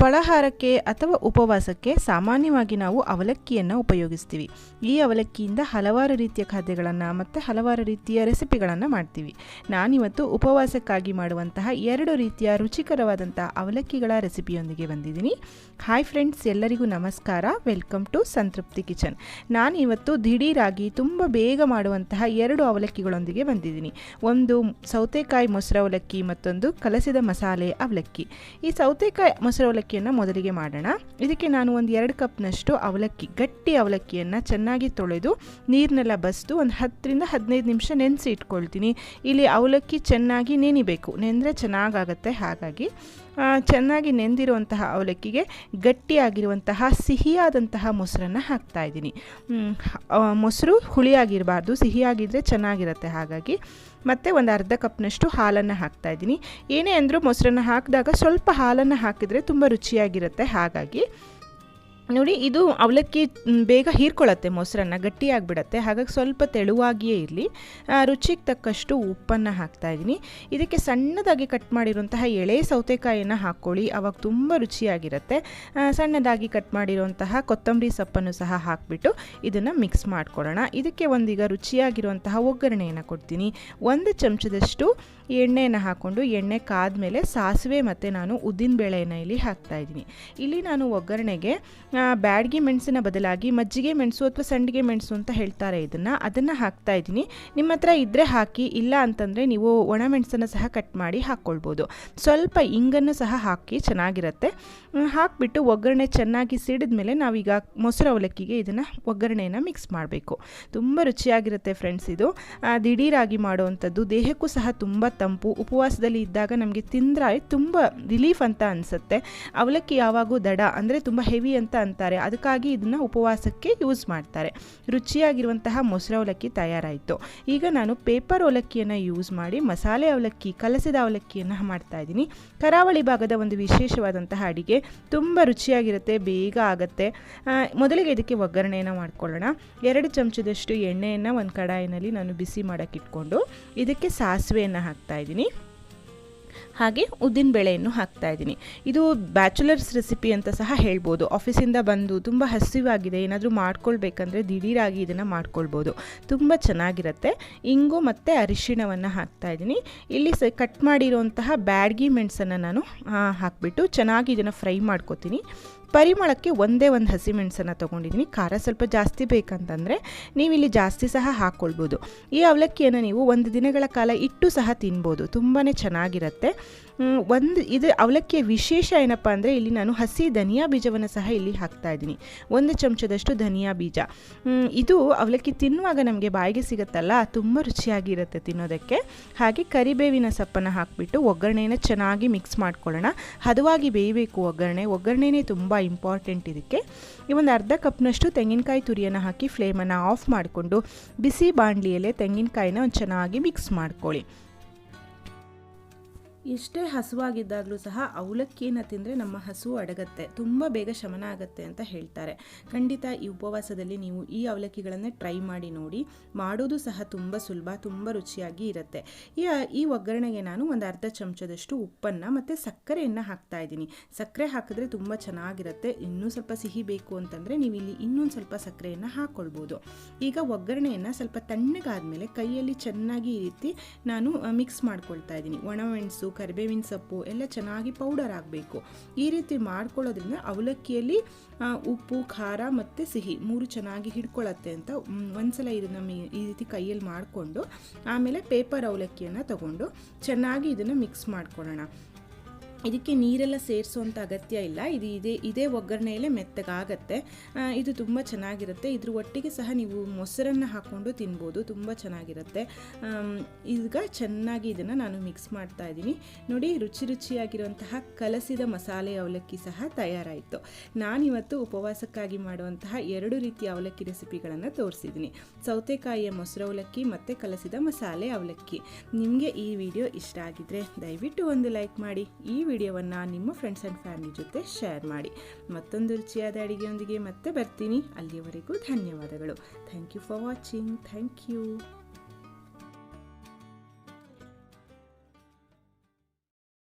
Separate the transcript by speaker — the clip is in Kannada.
Speaker 1: ಫಳಾಹಾರಕ್ಕೆ ಅಥವಾ ಉಪವಾಸಕ್ಕೆ ಸಾಮಾನ್ಯವಾಗಿ ನಾವು ಅವಲಕ್ಕಿಯನ್ನು ಉಪಯೋಗಿಸ್ತೀವಿ. ಈ ಅವಲಕ್ಕಿಯಿಂದ ಹಲವಾರು ರೀತಿಯ ಖಾದ್ಯಗಳನ್ನು ಮತ್ತು ಹಲವಾರು ರೀತಿಯ ರೆಸಿಪಿಗಳನ್ನು ಮಾಡ್ತೀವಿ. ನಾನಿವತ್ತು ಉಪವಾಸಕ್ಕಾಗಿ ಮಾಡುವಂತಹ 2 ರೀತಿಯ ರುಚಿಕರವಾದಂಥ ಅವಲಕ್ಕಿಗಳ ರೆಸಿಪಿಯೊಂದಿಗೆ ಬಂದಿದ್ದೀನಿ. ಹಾಯ್ ಫ್ರೆಂಡ್ಸ್, ಎಲ್ಲರಿಗೂ ನಮಸ್ಕಾರ. ವೆಲ್ಕಮ್ ಟು ಸಂತೃಪ್ತಿ ಕಿಚನ್. ನಾನಿವತ್ತು ದಿಢೀರಾಗಿ ತುಂಬ ಬೇಗ ಮಾಡುವಂತಹ 2 ಅವಲಕ್ಕಿಗಳೊಂದಿಗೆ ಬಂದಿದ್ದೀನಿ. ಒಂದು ಸೌತೆಕಾಯಿ ಮೊಸರು ಅವಲಕ್ಕಿ, ಮತ್ತೊಂದು ಕಲಸಿದ ಮಸಾಲೆ ಅವಲಕ್ಕಿ. ಈ ಸೌತೆಕಾಯಿ ಮೊಸರು ಅವಲಕ್ಕಿಯನ್ನು ಮೊದಲಿಗೆ ಮಾಡೋಣ. ಇದಕ್ಕೆ ನಾನು ಒಂದು 2 ಕಪ್ನಷ್ಟು ಅವಲಕ್ಕಿ, ಗಟ್ಟಿ ಅವಲಕ್ಕಿಯನ್ನು ಚೆನ್ನಾಗಿ ತೊಳೆದು ನೀರನ್ನೆಲ್ಲ ಬಸಿದು ಒಂದು 10 ರಿಂದ 15 ನಿಮಿಷ ನೆನೆಸಿ ಇಟ್ಕೊಳ್ತೀನಿ. ಇಲ್ಲಿ ಅವಲಕ್ಕಿ ಚೆನ್ನಾಗಿ ನೆನಿಬೇಕು, ನೆಂದರೆ ಚೆನ್ನಾಗಾಗತ್ತೆ. ಹಾಗಾಗಿ ಚೆನ್ನಾಗಿ ನೆಂದಿರುವಂತಹ ಅವಲಕ್ಕಿಗೆ ಗಟ್ಟಿಯಾಗಿರುವಂತಹ ಸಿಹಿಯಾದಂತಹ ಮೊಸರನ್ನು ಹಾಕ್ತಾಯಿದ್ದೀನಿ. ಮೊಸರು ಹುಳಿಯಾಗಿರಬಾರ್ದು, ಸಿಹಿಯಾಗಿದ್ದರೆ ಚೆನ್ನಾಗಿರುತ್ತೆ. ಹಾಗಾಗಿ ಮತ್ತು ಒಂದು ಅರ್ಧ ಕಪ್ನಷ್ಟು ಹಾಲನ್ನು ಹಾಕ್ತಾಯಿದ್ದೀನಿ. ಏನೇ ಅಂದರೂ ಮೊಸರನ್ನು ಹಾಕಿದಾಗ ಸ್ವಲ್ಪ ಹಾಲನ್ನು ಹಾಕಿದರೆ ತುಂಬ ರುಚಿಯಾಗಿರುತ್ತೆ. ಹಾಗಾಗಿ ನೋಡಿ, ಇದು ಅವಲಕ್ಕಿ ಬೇಗ ಹೀರ್ಕೊಳ್ಳುತ್ತೆ, ಮೊಸರನ್ನು ಗಟ್ಟಿಯಾಗಿಬಿಡತ್ತೆ. ಹಾಗಾಗಿ ಸ್ವಲ್ಪ ತೆಳುವಾಗಿಯೇ ಇರಲಿ. ರುಚಿಗೆ ತಕ್ಕಷ್ಟು ಉಪ್ಪನ್ನು ಹಾಕ್ತಾಯಿದ್ದೀನಿ. ಇದಕ್ಕೆ ಸಣ್ಣದಾಗಿ ಕಟ್ ಮಾಡಿರುವಂತಹ ಎಳೆ ಸೌತೆಕಾಯಿಯನ್ನು ಹಾಕ್ಕೊಳ್ಳಿ, ಆವಾಗ ತುಂಬ ರುಚಿಯಾಗಿರುತ್ತೆ. ಸಣ್ಣದಾಗಿ ಕಟ್ ಮಾಡಿರುವಂತಹ ಕೊತ್ತಂಬರಿ ಸೊಪ್ಪನ್ನು ಸಹ ಹಾಕಿಬಿಟ್ಟು ಇದನ್ನು ಮಿಕ್ಸ್ ಮಾಡ್ಕೊಳ್ಳೋಣ. ಇದಕ್ಕೆ ಒಂದೀಗ ರುಚಿಯಾಗಿರುವಂತಹ ಒಗ್ಗರಣೆಯನ್ನು ಕೊಡ್ತೀನಿ. 1 ಚಮಚದಷ್ಟು ಎಣ್ಣೆಯನ್ನು ಹಾಕ್ಕೊಂಡು, ಎಣ್ಣೆ ಕಾದ್ಮೇಲೆ ಸಾಸಿವೆ ಮತ್ತು ನಾನು ಉದ್ದಿನಬೇಳೆಯನ್ನು ಇಲ್ಲಿ ಹಾಕ್ತಾಯಿದ್ದೀನಿ. ಇಲ್ಲಿ ನಾನು ಒಗ್ಗರಣೆಗೆ ಬ್ಯಾಡಗಿ ಮೆಣಸಿನ ಬದಲಾಗಿ ಮಜ್ಜಿಗೆ ಮೆಣಸು ಅಥವಾ ಸಂಡಿಗೆ ಮೆಣಸು ಅಂತ ಹೇಳ್ತಾರೆ, ಅದನ್ನು ಹಾಕ್ತಾಯಿದ್ದೀನಿ. ನಿಮ್ಮ ಹತ್ರ ಇದ್ದರೆ ಹಾಕಿ, ಇಲ್ಲ ಅಂತಂದರೆ ನೀವು ಒಣಮೆಣಸನ್ನು ಸಹ ಕಟ್ ಮಾಡಿ ಹಾಕ್ಕೊಳ್ಬೋದು. ಸ್ವಲ್ಪ ಇಂಗನ್ನು ಸಹ ಹಾಕಿ ಚೆನ್ನಾಗಿರುತ್ತೆ. ಹಾಕಿಬಿಟ್ಟು ಒಗ್ಗರಣೆ ಚೆನ್ನಾಗಿ ಸಿಡಿದ ಮೇಲೆ ನಾವೀಗ ಮೊಸರು ಅವಲಕ್ಕಿಗೆ ಇದನ್ನು ಒಗ್ಗರಣೆಯನ್ನು ಮಿಕ್ಸ್ ಮಾಡಬೇಕು. ತುಂಬ ರುಚಿಯಾಗಿರುತ್ತೆ ಫ್ರೆಂಡ್ಸ್. ಇದು ದಿಢೀರಾಗಿ ಮಾಡುವಂಥದ್ದು, ದೇಹಕ್ಕೂ ಸಹ ತುಂಬ ತಂಪು. ಉಪವಾಸದಲ್ಲಿ ಇದ್ದಾಗ ನಮಗೆ ತಿಂದರೆ ತುಂಬ ರಿಲೀಫ್ ಅಂತ ಅನಿಸುತ್ತೆ. ಅವಲಕ್ಕಿ ಯಾವಾಗೂ ದಡ ಅಂದರೆ ತುಂಬ ಹೆವಿ ಅಂತ ಅಂತಾರೆ, ಅದಕ್ಕಾಗಿ ಇದನ್ನು ಉಪವಾಸಕ್ಕೆ ಯೂಸ್ ಮಾಡ್ತಾರೆ. ರುಚಿಯಾಗಿರುವಂತಹ ಮೊಸರು ಅವಲಕ್ಕಿ ತಯಾರಾಯಿತು. ಈಗ ನಾನು ಪೇಪರ್ ಅವಲಕ್ಕಿಯನ್ನು ಯೂಸ್ ಮಾಡಿ ಮಸಾಲೆ ಅವಲಕ್ಕಿ, ಕಲಸಿದ ಅವಲಕ್ಕಿಯನ್ನು ಮಾಡ್ತಾಯಿದ್ದೀನಿ. ಕರಾವಳಿ ಭಾಗದ ಒಂದು ವಿಶೇಷವಾದಂತಹ ಅಡಿಗೆ, ತುಂಬ ರುಚಿಯಾಗಿರುತ್ತೆ, ಬೇಗ ಆಗುತ್ತೆ. ಮೊದಲಿಗೆ ಇದಕ್ಕೆ ಒಗ್ಗರಣೆಯನ್ನು ಮಾಡ್ಕೊಳ್ಳೋಣ. 2 ಚಮಚದಷ್ಟು ಎಣ್ಣೆಯನ್ನು ಒಂದು ಕಡಾಯಿನಲ್ಲಿ ನಾನು ಬಿಸಿ ಮಾಡೋಕ್ಕೆ ಇಟ್ಕೊಂಡು ಇದಕ್ಕೆ ಸಾಸಿವೆಯನ್ನು ಹಾಕ್ತಾಯಿದ್ದೀನಿ. ಹಾಗೆ ಉದ್ದಿನಬೇಳೆಯನ್ನು ಹಾಕ್ತಾಯಿದ್ದೀನಿ. ಇದು ಬ್ಯಾಚುಲರ್ಸ್ ರೆಸಿಪಿ ಅಂತ ಸಹ ಹೇಳ್ಬೋದು. ಆಫೀಸಿಂದ ಬಂದು ತುಂಬ ಹಸಿವಾಗಿದೆ, ಏನಾದರೂ ಮಾಡ್ಕೊಳ್ಬೇಕಂದ್ರೆ ದಿಢೀರಾಗಿ ಇದನ್ನು ಮಾಡ್ಕೊಳ್ಬೋದು, ತುಂಬ ಚೆನ್ನಾಗಿರುತ್ತೆ. ಇಂಗು ಮತ್ತು ಅರಿಶಿಣವನ್ನು ಹಾಕ್ತಾಯಿದ್ದೀನಿ. ಇಲ್ಲಿ ಕಟ್ ಮಾಡಿರುವಂತಹ ಬ್ಯಾಡಗಿ ಮೆಣಸನ್ನು ನಾನು ಹಾಕಿಬಿಟ್ಟು ಚೆನ್ನಾಗಿ ಇದನ್ನು ಫ್ರೈ ಮಾಡ್ಕೊತೀನಿ. ಪರಿಮಳಕ್ಕೆ ಒಂದೇ ಒಂದು ಹಸಿಮೆಣಸನ್ನು ತೊಗೊಂಡಿದ್ದೀನಿ. ಖಾರ ಸ್ವಲ್ಪ ಜಾಸ್ತಿ ಬೇಕಂತಂದರೆ ನೀವಿಲ್ಲಿ ಜಾಸ್ತಿ ಸಹ ಹಾಕ್ಕೊಳ್ಬೋದು. ಈ ಅವಲಕ್ಕಿಯನ್ನು ನೀವು 1 ದಿನಗಳ ಕಾಲ ಇಟ್ಟು ಸಹ ತಿನ್ಬೋದು, ತುಂಬಾ ಚೆನ್ನಾಗಿರುತ್ತೆ. ಇದು ಅವಲಕ್ಕಿಯ ವಿಶೇಷ ಏನಪ್ಪ ಅಂದರೆ ಇಲ್ಲಿ ನಾನು ಹಸಿ ಧನಿಯಾ ಬೀಜವನ್ನು ಸಹ ಇಲ್ಲಿ ಹಾಕ್ತಾಯಿದ್ದೀನಿ. 1 ಚಮಚದಷ್ಟು ಧನಿಯಾ ಬೀಜ. ಇದು ಅವಲಕ್ಕಿ ತಿನ್ನುವಾಗ ನಮಗೆ ಬಾಯಿಗೆ ಸಿಗುತ್ತಲ್ಲ, ತುಂಬ ರುಚಿಯಾಗಿರುತ್ತೆ ತಿನ್ನೋದಕ್ಕೆ. ಹಾಗೆ ಕರಿಬೇವಿನ ಸೊಪ್ಪನ್ನು ಹಾಕಿಬಿಟ್ಟು ಒಗ್ಗರಣೆಯನ್ನು ಚೆನ್ನಾಗಿ ಮಿಕ್ಸ್ ಮಾಡ್ಕೊಳ್ಳೋಣ. ಹದವಾಗಿ ಬೇಯಬೇಕು ಒಗ್ಗರಣೆನೇ ತುಂಬ ಇಂಪಾರ್ಟೆಂಟ್ ಇದಕ್ಕೆ. ಈ ಒಂದು ಅರ್ಧ ಕಪ್ನಷ್ಟು ತೆಂಗಿನಕಾಯಿ ತುರಿಯನ್ನು ಹಾಕಿ ಫ್ಲೇಮನ್ನು ಆಫ್ ಮಾಡಿಕೊಂಡು ಬಿಸಿ ಬಾಣಲಿಯಲ್ಲೇ ತೆಂಗಿನಕಾಯಿನ ಒಂದು ಚೆನ್ನಾಗಿ ಮಿಕ್ಸ್ ಮಾಡ್ಕೊಳ್ಳಿ. ಎಷ್ಟೇ ಹಸುವಾಗಿದ್ದಾಗಲೂ ಸಹ ಅವಲಕ್ಕಿಯನ್ನು ತಿಂದರೆ ನಮ್ಮ ಹಸುವು ಅಡಗತ್ತೆ, ತುಂಬ ಬೇಗ ಶಮನ ಆಗುತ್ತೆ ಅಂತ ಹೇಳ್ತಾರೆ. ಖಂಡಿತ ಈ ಉಪವಾಸದಲ್ಲಿ ನೀವು ಈ ಅವಲಕ್ಕಿಗಳನ್ನು ಟ್ರೈ ಮಾಡಿ ನೋಡಿ. ಮಾಡೋದು ಸಹ ತುಂಬ ಸುಲಭ, ತುಂಬ ರುಚಿಯಾಗಿ ಇರುತ್ತೆ. ಈ ಒಗ್ಗರಣೆಗೆ ನಾನು ಒಂದು ಅರ್ಧ ಚಮಚದಷ್ಟು ಉಪ್ಪನ್ನು ಮತ್ತು ಸಕ್ಕರೆಯನ್ನು ಹಾಕ್ತಾಯಿದ್ದೀನಿ. ಸಕ್ಕರೆ ಹಾಕಿದ್ರೆ ತುಂಬ ಚೆನ್ನಾಗಿರುತ್ತೆ. ಇನ್ನೂ ಸ್ವಲ್ಪ ಸಿಹಿ ಬೇಕು ಅಂತಂದರೆ ನೀವು ಇಲ್ಲಿ ಇನ್ನೊಂದು ಸ್ವಲ್ಪ ಸಕ್ಕರೆಯನ್ನು ಹಾಕ್ಕೊಳ್ಬೋದು. ಈಗ ಒಗ್ಗರಣೆಯನ್ನು ಸ್ವಲ್ಪ ತಣ್ಣಗಾದ್ಮೇಲೆ ಕೈಯಲ್ಲಿ ಚೆನ್ನಾಗಿ ಈ ರೀತಿ ನಾನು ಮಿಕ್ಸ್ ಮಾಡ್ಕೊಳ್ತಾ ಇದ್ದೀನಿ. ಒಣಮೆಣಸು, ಕರಿಬೇವಿನ ಸೊಪ್ಪು ಎಲ್ಲ ಚೆನ್ನಾಗಿ ಪೌಡರ್ ಆಗಬೇಕು. ಈ ರೀತಿ ಮಾಡ್ಕೊಳ್ಳೋದ್ರಿಂದ ಅವಲಕ್ಕಿಯಲ್ಲಿ ಉಪ್ಪು, ಖಾರ ಮತ್ತು ಸಿಹಿ 3 ಚೆನ್ನಾಗಿ ಹಿಡ್ಕೊಳ್ಳುತ್ತೆ ಅಂತ ಒಂದ್ಸಲ ಇದನ್ನು ಈ ರೀತಿ ಕೈಯಲ್ಲಿ ಮಾಡಿಕೊಂಡು ಆಮೇಲೆ ಪೇಪರ್ ಅವಲಕ್ಕಿಯನ್ನು ತಗೊಂಡು ಚೆನ್ನಾಗಿ ಇದನ್ನು ಮಿಕ್ಸ್ ಮಾಡ್ಕೊಳ್ಳೋಣ. ಇದಕ್ಕೆ ನೀರೆಲ್ಲ ಸೇರಿಸುವಂಥ ಅಗತ್ಯ ಇಲ್ಲ. ಇದೇ ಒಗ್ಗರಣೆಯಲ್ಲೇ ಮೆತ್ತಗಾಗತ್ತೆ. ಇದು ತುಂಬ ಚೆನ್ನಾಗಿರುತ್ತೆ. ಇದ್ರ ಒಟ್ಟಿಗೆ ಸಹ ನೀವು ಮೊಸರನ್ನು ಹಾಕ್ಕೊಂಡು ತಿನ್ಬೋದು, ತುಂಬ ಚೆನ್ನಾಗಿರುತ್ತೆ. ಈಗ ಚೆನ್ನಾಗಿ ಇದನ್ನು ನಾನು ಮಿಕ್ಸ್ ಮಾಡ್ತಾ ಇದ್ದೀನಿ. ನೋಡಿ, ರುಚಿಯಾಗಿರುವಂತಹ ಕಲಸಿದ ಮಸಾಲೆ ಅವಲಕ್ಕಿ ಸಹ ತಯಾರಾಯಿತು. ನಾನಿವತ್ತು ಉಪವಾಸಕ್ಕಾಗಿ ಮಾಡುವಂತಹ 2 ರೀತಿಯ ಅವಲಕ್ಕಿ ರೆಸಿಪಿಗಳನ್ನು ತೋರಿಸಿದ್ದೀನಿ. ಸೌತೆಕಾಯಿಯ ಮೊಸರು ಅವಲಕ್ಕಿ ಮತ್ತು ಕಲಸಿದ ಮಸಾಲೆ ಅವಲಕ್ಕಿ. ನಿಮಗೆ ಈ ವಿಡಿಯೋ ಇಷ್ಟ ಆಗಿದ್ರೆ ದಯವಿಟ್ಟು ಒಂದು ಲೈಕ್ ಮಾಡಿ. ಈ ವಿಡಿಯೋವನ್ನು ನಿಮ್ಮ ಫ್ರೆಂಡ್ಸ್ ಆ್ಯಂಡ್ ಫ್ಯಾಮಿಲಿ ಜೊತೆ ಶೇರ್ ಮಾಡಿ. ಮತ್ತೊಂದು ರುಚಿಯಾದ ಅಡಿಗೆಯೊಂದಿಗೆ ಮತ್ತೆ ಬರ್ತೀನಿ. ಅಲ್ಲಿಯವರೆಗೂ ಧನ್ಯವಾದಗಳು. Thank you for watching. Thank you.